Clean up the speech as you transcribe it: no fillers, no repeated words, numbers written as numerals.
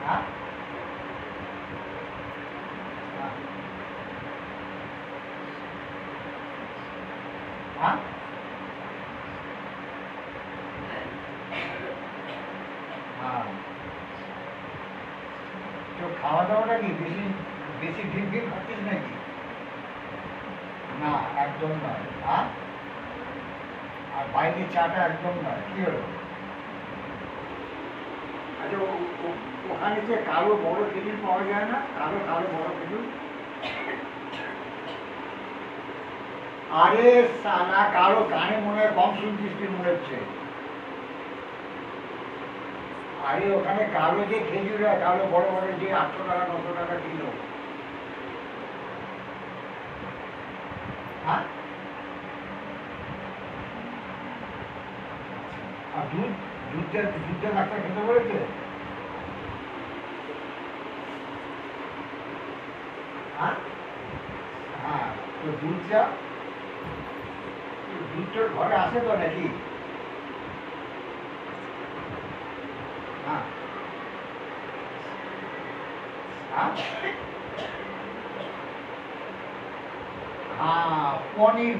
হ্যাঁ হ্যাঁ হ্যাঁ তো খাওয়া দাওয়াটা কি বেশি বেশি ডিম ডিম খাচ্ছিস নাকি? না, একদম নয়। হ্যাঁ, আর বাইরে চাটা একদম নয়। কি হলো? আচ্ছা, ওখানে যে কালো বড় খেজুর পাওয়া যায় না, কালো কালো বড় খেজুর? আরে সালা, কালো কানে মনে হয় কম শুনছিস তুই মনে হচ্ছে। আরে ওখানে কালো যে খেজুর হয়, কালো বড় বড়, যে 800 টাকা 900 টাকা কিলো। হ্যাঁ, আর দুধ, দুধটা ডাক্তার খেতে বলেছে? হ্যাঁ হ্যাঁ, তো দুধটা, দুধ তোর ঘরে আসে তো নাকি? হ্যাঁ হ্যাঁ হ্যাঁ, পনির